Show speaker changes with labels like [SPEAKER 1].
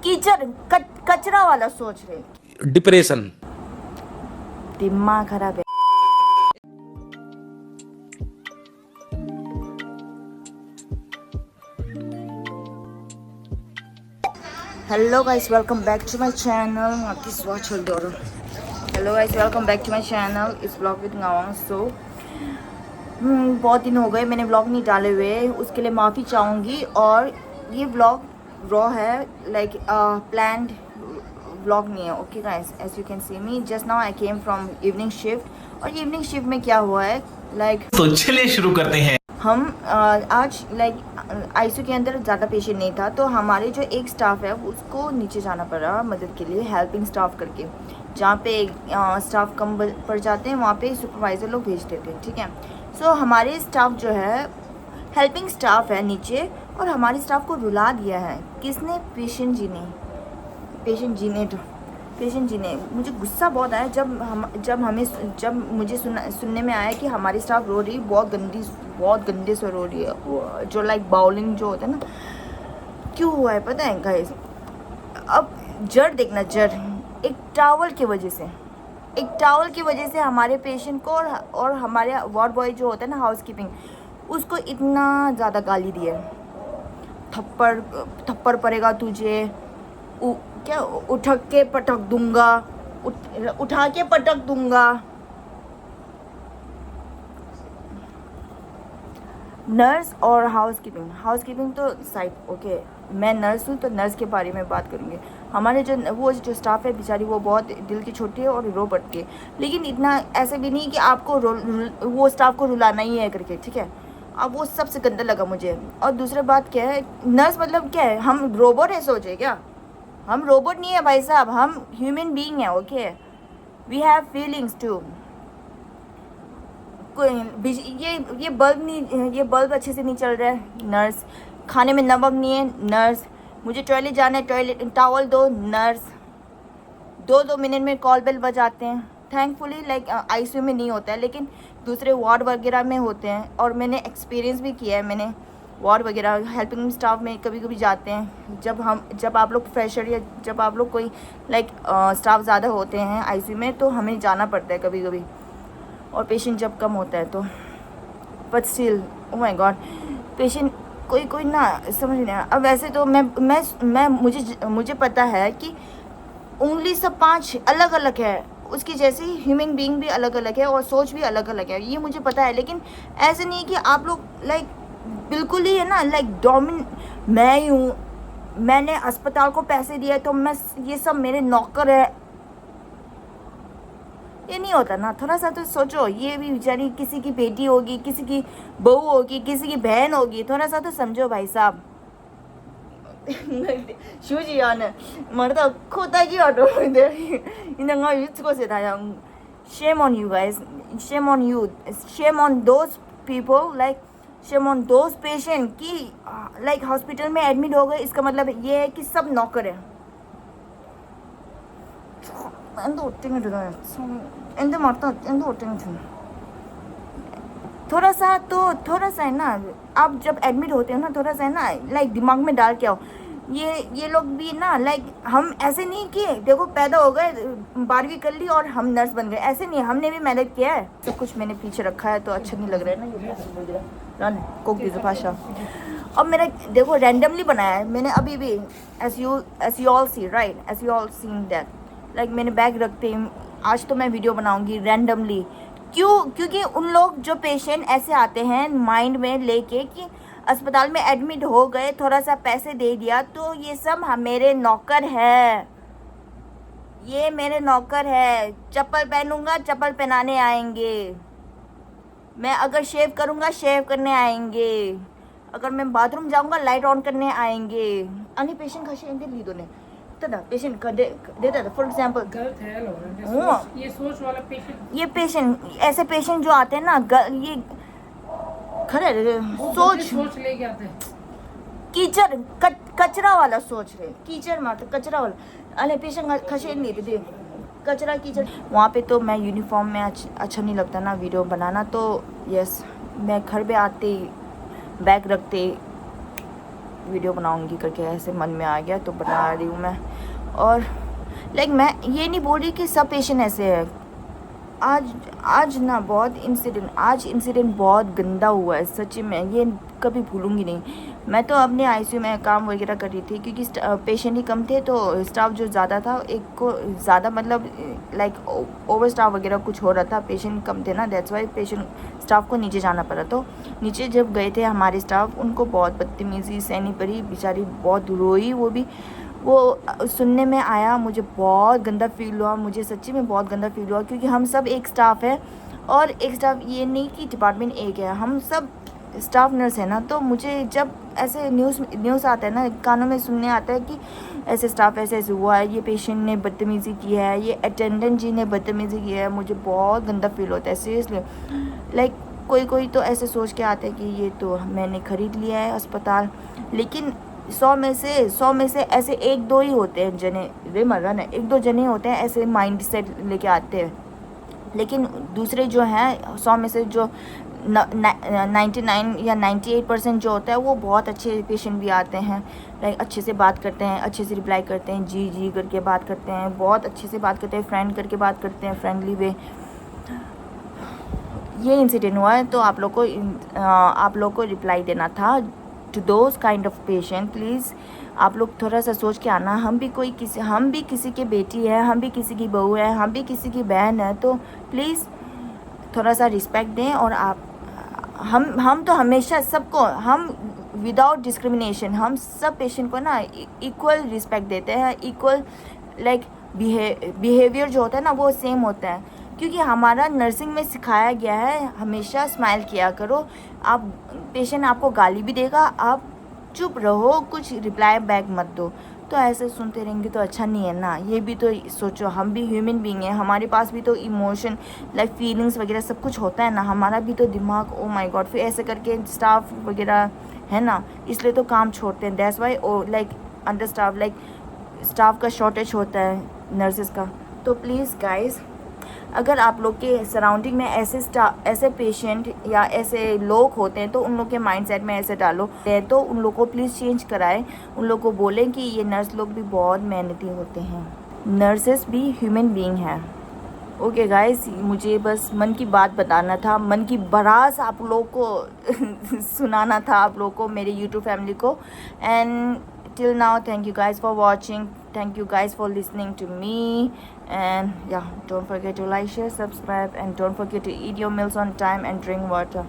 [SPEAKER 1] कीचड़ कचरा वाला सोच रहे,
[SPEAKER 2] डिप्रेशन।
[SPEAKER 1] दिमाग खराब है। Hello guys, welcome back to my channel. आपकी स्वागत चल दो। Hello guys, welcome back to my channel इस ब्लॉग विद गाँव। सो बहुत दिन हो गए मैंने ब्लॉग नहीं डाले हुए, उसके लिए माफ़ी चाहूँगी। और ये ब्लॉग रॉ है, लाइक प्लान्ड ब्लॉग नहीं है। Okay guys, as you can see me just now I came from evening shift. और इवनिंग शिफ्ट में क्या हुआ है, लाइक
[SPEAKER 2] तो चलिए शुरू करते हैं।
[SPEAKER 1] हम आज लाइक आईसीयू के अंदर ज़्यादा पेशेंट नहीं था, तो हमारे जो एक स्टाफ है उसको नीचे जाना पड़ा मदद के लिए, हेल्पिंग स्टाफ करके। जहाँ पे स्टाफ कम पड़ जाते हैं वहाँ पे सुपरवाइज़र लोग भेज देते हैं, ठीक है। सो हमारे स्टाफ जो है हेल्पिंग स्टाफ है नीचे, और हमारे स्टाफ को रुला दिया है। किसने? पेशेंट जी ने। मुझे गुस्सा बहुत आया जब मुझे सुनने में आया कि हमारी स्टाफ रो रही, बहुत गंदे से रो रही है, जो लाइक बाउलिंग जो होता है ना। क्यों हुआ है पता है गाइस? अब जड़ देखना, जड़ एक टावल की वजह से हमारे पेशेंट को और हमारे वार्ड बॉय जो होता है ना, हाउसकीपिंग, उसको इतना ज़्यादा गाली दिया। थप्पड़ पड़ेगा तुझे, क्या उठा के पटक दूंगा। नर्स और हाउसकीपिंग तो साइड, ओके। मैं नर्स हूँ तो नर्स के बारे में बात करूँगी। हमारे जो स्टाफ है बेचारी, वो बहुत दिल की छोटी है और रो पड़ती है। लेकिन इतना ऐसे भी नहीं कि आपको वो स्टाफ को रुलाना ही है करके, ठीक है। अब वो सबसे गंदा लगा मुझे। और दूसरी बात क्या है, नर्स मतलब क्या है? हम रोबोट है सोचे क्या? हम रोबोट नहीं है भाई साहब, हम ह्यूमन बीइंग है, okay. We have feelings too. ये बल्ब अच्छे से नहीं चल रहा है, नर्स। खाने में नमक नहीं है, नर्स। मुझे टॉयलेट जाना है, टॉयलेट टॉवल दो, नर्स। 2 मिनट में कॉल बेल बजाते हैं। थैंकफुली लाइक आईसीयू में नहीं होता है, लेकिन दूसरे वार्ड वगैरह में होते हैं। और मैंने एक्सपीरियंस भी किया है, मैंने वार्ड वगैरह हेल्पिंग स्टाफ में कभी कभी जाते हैं। जब आप लोग फ्रेशर या जब आप लोग कोई लाइक स्टाफ ज़्यादा होते हैं आईसीयू में, तो हमें जाना पड़ता है कभी कभी। और पेशेंट जब कम होता है तो, but still oh my God, patient कोई ना समझ नहीं आया। अब वैसे तो मुझे पता है कि उंगली सब 5 अलग अलग है, उसकी जैसे ही ह्यूमन बीइंग भी अलग अलग है और सोच भी अलग अलग है, ये मुझे पता है। लेकिन ऐसे नहीं कि आप लोग लाइक बिल्कुल ही है ना, लाइक मैं ही हूँ, मैंने अस्पताल को पैसे दिए तो ये सब मेरे नौकर है। ये नहीं होता ना। थोड़ा सा तो सोचो, ये भी बेचारी किसी की बेटी होगी, किसी की बहू होगी, किसी की बहन होगी। थोड़ा सा तो समझो भाई साहब। 휴지야는 말다 코다기 어려운데 이는 거 유튜브에 다양. Shame on you guys, shame on you, shame on those people, like shame on those patient कि like हॉस्पिटल में एडमिट हो गए। इसका मतलब ये है कि सब नौकर है। थोड़ा सा है ना, आप जब एडमिट होते हो ना, थोड़ा सा है ना लाइक दिमाग में डाल के आओ। ये लोग भी ना लाइक हम ऐसे नहीं कि देखो पैदा हो गए, 12वीं कर ली और हम नर्स बन गए, ऐसे नहीं। हमने भी मेहनत किया है, सब कुछ मैंने पीछे रखा है, तो अच्छा नहीं लग रहा है ना ये कोक दीजिए भाषा। अब मेरा देखो रैंडमली बनाया है मैंने अभी भी, as you all see right, as you all seen that, like मैंने बैग रखते हैं। आज तो मैं वीडियो बनाऊंगी रैंडमली। क्योंकि उन लोग जो पेशेंट ऐसे आते हैं माइंड में लेके कि अस्पताल में एडमिट हो गए, थोड़ा सा पैसे दे दिया, तो ये सब मेरे नौकर है। ये मेरे नौकर है। चप्पल पहनूंगा, चप्पल पहनाने आएंगे। मैं अगर शेव करूंगा, शेव करने आएंगे। अगर मैं बाथरूम जाऊंगा, लाइट ऑन करने आएंगे। अन्य पेशेंट का लीदो ने पेशेंट का देता था। फॉर एग्जाम्पल
[SPEAKER 3] गलत है ये सोच वाला पेशेंट,
[SPEAKER 1] ये पेशेंट ऐसे पेशेंट जो आते हैं ना, ये खरे
[SPEAKER 3] सोच लेके आते हैं।
[SPEAKER 1] कीचड़ कचरा वाला सोच रहे, कीचड़ मात्र कचरा वाला। अरे पेशेंट खसे नहीं थे, कचरा कीचड़। वहाँ पे तो मैं यूनिफॉर्म में अच्छा नहीं लगता ना वीडियो बनाना, तो यस मैं घर पे आते बैग रखते वीडियो बनाऊंगी करके ऐसे मन में आ गया तो बना रही हूँ मैं। और लाइक मैं ये नहीं बोल रही कि सब पेशेंट ऐसे है। आज ना बहुत इंसिडेंट बहुत गंदा हुआ है सच्ची में, ये कभी भूलूंगी नहीं। मैं तो अपने आईसीयू में काम वगैरह कर रही थी क्योंकि पेशेंट ही कम थे, तो स्टाफ जो ज़्यादा था एक को ज़्यादा मतलब लाइक ओवर स्टाफ वगैरह कुछ हो रहा था, पेशेंट कम थे ना, दैट्स वाई स्टाफ को नीचे जाना पड़ा। तो नीचे जब गए थे हमारे स्टाफ, उनको बहुत बदतमीज़ी सहनी पड़ी, बेचारी बहुत रोई। वो सुनने में आया, मुझे बहुत गंदा फील हुआ, मुझे सच्ची में बहुत गंदा फील हुआ क्योंकि हम सब एक स्टाफ है। और एक स्टाफ ये नहीं कि डिपार्टमेंट एक है, हम सब स्टाफ नर्स है ना। तो मुझे जब ऐसे न्यूज़ आता है ना, कानों में सुनने आता है कि ऐसे स्टाफ ऐसे हुआ है, ये पेशेंट ने बदतमीज़ी की है, ये अटेंडेंट जी ने बदतमीज़ी की है, मुझे बहुत गंदा फील होता है सीरियसली। लाइक कोई तो ऐसे सोच के आता है कि ये तो मैंने ख़रीद लिया है अस्पताल, लेकिन 100 में से ऐसे 1-2 ही होते हैं जने, रे मरा ना 1-2 जने होते हैं ऐसे माइंड सेट लेके आते हैं। लेकिन दूसरे जो हैं 100 में से जो 99 या 98% जो होता है वो बहुत अच्छे पेशेंट भी आते हैं, लाइक अच्छे से बात करते हैं, अच्छे से रिप्लाई करते हैं, जी करके बात करते हैं, बहुत अच्छे से बात करते हैं, फ्रेंड करके बात करते हैं, फ्रेंडली वे। ये इंसिडेंट हुआ है तो आप लोग को रिप्लाई देना था to those kind of patient. Please आप लोग थोड़ा सा सोच के आना, हम भी किसी की बेटी है, हम भी किसी की बहू है, हम भी किसी की बहन है, तो प्लीज़ थोड़ा सा रिस्पेक्ट दें। और आप हम तो हमेशा सबको, हम विदाउट डिस्क्रिमिनेशन हम सब पेशेंट को ना इक्वल रिस्पेक्ट देते हैं, इक्वल लाइक बिहेवियर जो होता है ना वो सेम होता है, क्योंकि हमारा नर्सिंग में सिखाया गया है हमेशा स्माइल किया करो। आप पेशेंट आपको गाली भी देगा, आप चुप रहो, कुछ रिप्लाई बैक मत दो। तो ऐसे सुनते रहेंगे तो अच्छा नहीं है ना। ये भी तो सोचो, हम भी ह्यूमन बीइंग हैं, हमारे पास भी तो इमोशन लाइक फीलिंग्स वगैरह सब कुछ होता है ना, हमारा भी तो दिमाग, ओ माय गॉड। फिर ऐसे करके स्टाफ वगैरह है ना, इसलिए तो काम छोड़ते हैं, that's why like under staff, like staff का शॉर्टेज होता है नर्सेज का। तो प्लीज़ गाइस, अगर आप लोग के सराउंडिंग में ऐसे पेशेंट या ऐसे लोग होते हैं तो उन लोग के माइंडसेट में ऐसे डालो, तो उन लोग को प्लीज़ चेंज कराएं। उन लोग को बोलें कि ये नर्स लोग भी बहुत मेहनती होते हैं, नर्सेस भी ह्यूमन बीइंग हैं। ओके गाइस, मुझे बस मन की बात बताना था, मन की भड़ास आप लोग को सुनाना था, आप लोग को, मेरे यूट्यूब फैमिली को। And till now, thank you guys for watching, thank you guys for listening to me, and yeah, don't forget to like, share, subscribe, and don't forget to eat your meals on time and drink water.